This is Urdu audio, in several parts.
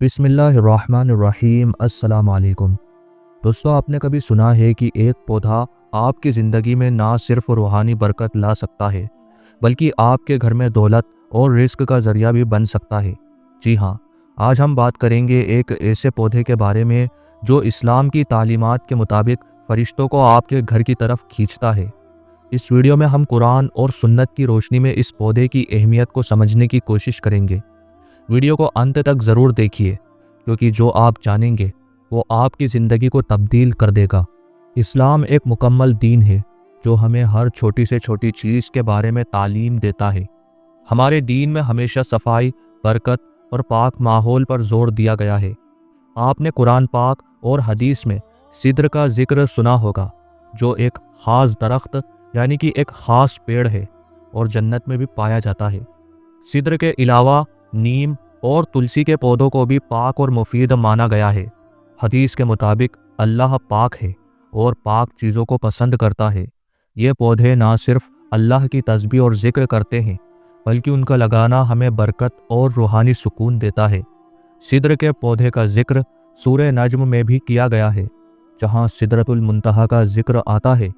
بسم اللہ الرحمن الرحیم۔ السلام علیکم دوستو، آپ نے کبھی سنا ہے کہ ایک پودا آپ کی زندگی میں نہ صرف روحانی برکت لا سکتا ہے بلکہ آپ کے گھر میں دولت اور رزق کا ذریعہ بھی بن سکتا ہے؟ جی ہاں، آج ہم بات کریں گے ایک ایسے پودے کے بارے میں جو اسلام کی تعلیمات کے مطابق فرشتوں کو آپ کے گھر کی طرف کھینچتا ہے۔ اس ویڈیو میں ہم قرآن اور سنت کی روشنی میں اس پودے کی اہمیت کو سمجھنے کی کوشش کریں گے۔ ویڈیو کو انت تک ضرور دیکھیے، کیونکہ جو آپ جانیں گے وہ آپ کی زندگی کو تبدیل کر دے گا۔ اسلام ایک مکمل دین ہے جو ہمیں ہر چھوٹی سے چھوٹی چیز کے بارے میں تعلیم دیتا ہے۔ ہمارے دین میں ہمیشہ صفائی، برکت اور پاک ماحول پر زور دیا گیا ہے۔ آپ نے قرآن پاک اور حدیث میں سدر کا ذکر سنا ہوگا، جو ایک خاص درخت یعنی کہ ایک خاص پیڑ ہے اور جنت میں بھی پایا جاتا ہے۔ سدر کے علاوہ نیم اور تلسی کے پودوں کو بھی پاک اور مفید مانا گیا ہے۔ حدیث کے مطابق اللہ پاک ہے اور پاک چیزوں کو پسند کرتا ہے۔ یہ پودے نہ صرف اللہ کی تسبیح اور ذکر کرتے ہیں بلکہ ان کا لگانا ہمیں برکت اور روحانی سکون دیتا ہے۔ سدر کے پودے کا ذکر سورہ نجم میں بھی کیا گیا ہے، جہاں سدرۃ المنتہا کا ذکر آتا ہے،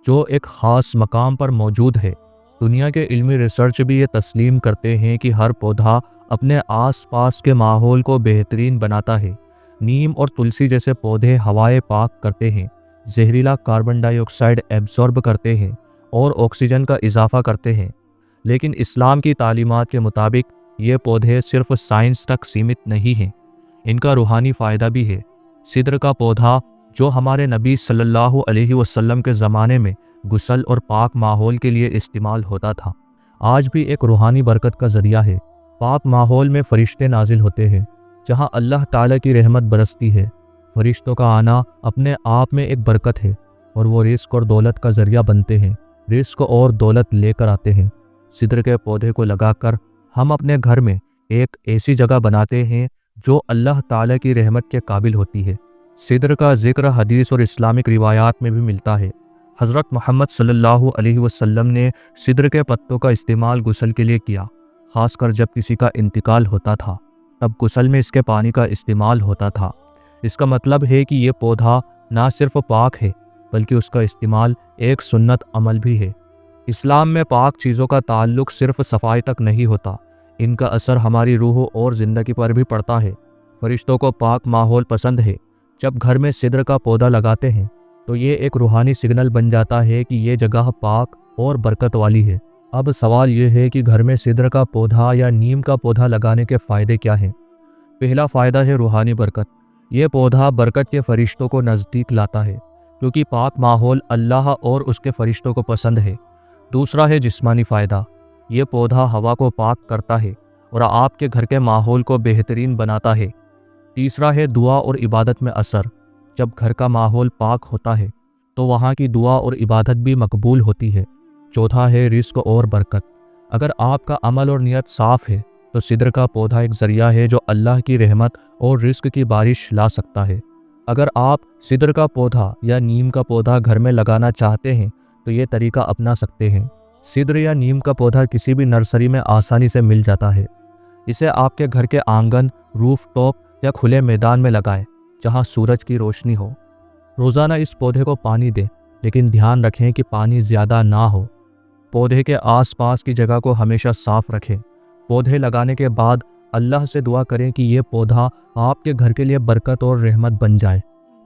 جو ایک خاص مقام پر موجود ہے۔ دنیا کے علمی ریسرچ بھی یہ تسلیم کرتے ہیں کہ ہر پودا اپنے آس پاس کے ماحول کو بہترین بناتا ہے۔ نیم اور تلسی جیسے پودے ہوائے پاک کرتے ہیں، زہریلا کاربن ڈائی آکسائڈ ایبزارب کرتے ہیں اور آکسیجن کا اضافہ کرتے ہیں۔ لیکن اسلام کی تعلیمات کے مطابق یہ پودے صرف سائنس تک سیمت نہیں ہیں، ان کا روحانی فائدہ بھی ہے۔ سدر کا پودا جو ہمارے نبی صلی اللہ علیہ وسلم کے زمانے میں غسل اور پاک ماحول کے لیے استعمال ہوتا تھا، آج بھی ایک روحانی برکت کا ذریعہ ہے۔ پاک ماحول میں فرشتے نازل ہوتے ہیں، جہاں اللہ تعالیٰ کی رحمت برستی ہے۔ فرشتوں کا آنا اپنے آپ میں ایک برکت ہے اور وہ رزق اور دولت کا ذریعہ بنتے ہیں، رزق اور دولت لے کر آتے ہیں۔ سدر کے پودے کو لگا کر ہم اپنے گھر میں ایک ایسی جگہ بناتے ہیں جو اللہ تعالیٰ کی رحمت کے قابل ہوتی ہے۔ سدر کا ذکر حدیث اور اسلامک روایات میں بھی ملتا ہے۔ حضرت محمد صلی اللہ علیہ وسلم نے سدر کے پتوں کا استعمال غسل کے لیے کیا، خاص کر جب کسی کا انتقال ہوتا تھا، تب غسل میں اس کے پانی کا استعمال ہوتا تھا۔ اس کا مطلب ہے کہ یہ پودا نہ صرف پاک ہے بلکہ اس کا استعمال ایک سنت عمل بھی ہے۔ اسلام میں پاک چیزوں کا تعلق صرف صفائی تک نہیں ہوتا، ان کا اثر ہماری روح اور زندگی پر بھی پڑتا ہے۔ فرشتوں کو پاک ماحول پسند ہے۔ جب گھر میں سدر کا پودا لگاتے ہیں تو یہ ایک روحانی سگنل بن جاتا ہے کہ یہ جگہ پاک اور برکت والی ہے۔ اب سوال یہ ہے کہ گھر میں سدر کا پودا یا نیم کا پودا لگانے کے فائدے کیا ہیں؟ پہلا فائدہ ہے روحانی برکت۔ یہ پودا برکت کے فرشتوں کو نزدیک لاتا ہے، کیونکہ پاک ماحول اللہ اور اس کے فرشتوں کو پسند ہے۔ دوسرا ہے جسمانی فائدہ۔ یہ پودا ہوا کو پاک کرتا ہے اور آپ کے گھر کے ماحول کو بہترین بناتا ہے۔ تیسرا ہے دعا اور عبادت میں اثر۔ جب گھر کا ماحول پاک ہوتا ہے تو وہاں کی دعا اور عبادت بھی مقبول ہوتی ہے۔ چوتھا ہے رزق اور برکت۔ اگر آپ کا عمل اور نیت صاف ہے تو سدر کا پودا ایک ذریعہ ہے جو اللہ کی رحمت اور رزق کی بارش لا سکتا ہے۔ اگر آپ سدر کا پودا یا نیم کا پودا گھر میں لگانا چاہتے ہیں تو یہ طریقہ اپنا سکتے ہیں۔ سدر یا نیم کا پودا کسی بھی نرسری میں آسانی سے مل جاتا ہے۔ اسے آپ کے گھر کے آنگن، روف ٹاپ یا کھلے میدان میں لگائیں جہاں سورج کی روشنی ہو۔ روزانہ اس پودے کو پانی دیں، لیکن دھیان رکھیں کہ پانی زیادہ نہ ہو۔ پودے کے آس پاس کی جگہ کو ہمیشہ صاف رکھیں۔ پودے لگانے کے بعد اللہ سے دعا کریں کہ یہ پودا آپ کے گھر کے لیے برکت اور رحمت بن جائے۔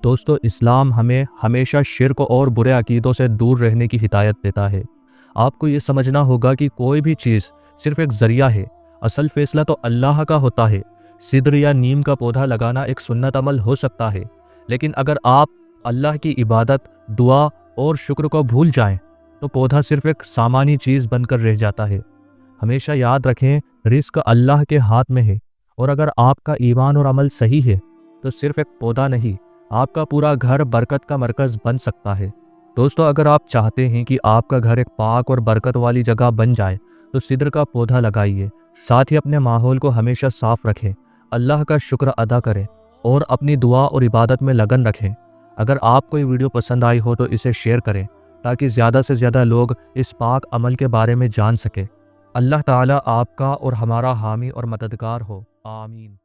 دوستو، اسلام ہمیں ہمیشہ شرک اور برے عقیدوں سے دور رہنے کی ہدایت دیتا ہے۔ آپ کو یہ سمجھنا ہوگا کہ کوئی بھی چیز صرف ایک ذریعہ ہے، اصل فیصلہ تو اللہ کا ہوتا ہے۔ سدر یا نیم کا پودا لگانا ایک سنت عمل ہو سکتا ہے، لیکن اگر آپ اللہ کی عبادت، دعا اور شکر کو بھول جائیں تو پودا صرف ایک سامانی چیز بن کر رہ جاتا ہے۔ ہمیشہ یاد رکھیں، رزق اللہ کے ہاتھ میں ہے، اور اگر آپ کا ایمان اور عمل صحیح ہے تو صرف ایک پودا نہیں، آپ کا پورا گھر برکت کا مرکز بن سکتا ہے۔ دوستو، اگر آپ چاہتے ہیں کہ آپ کا گھر ایک پاک اور برکت والی جگہ بن جائے تو سدر کا پودا لگائیے، ساتھ ہی اپنے ماحول کو ہمیشہ صاف رکھیں، اللہ کا شکر ادا کریں اور اپنی دعا اور عبادت میں لگن رکھیں۔ اگر آپ کو یہ ویڈیو پسند آئی ہو تو اسے شیئر کریں تاکہ زیادہ سے زیادہ لوگ اس پاک عمل کے بارے میں جان سکیں۔ اللہ تعالیٰ آپ کا اور ہمارا حامی اور مددگار ہو، آمین۔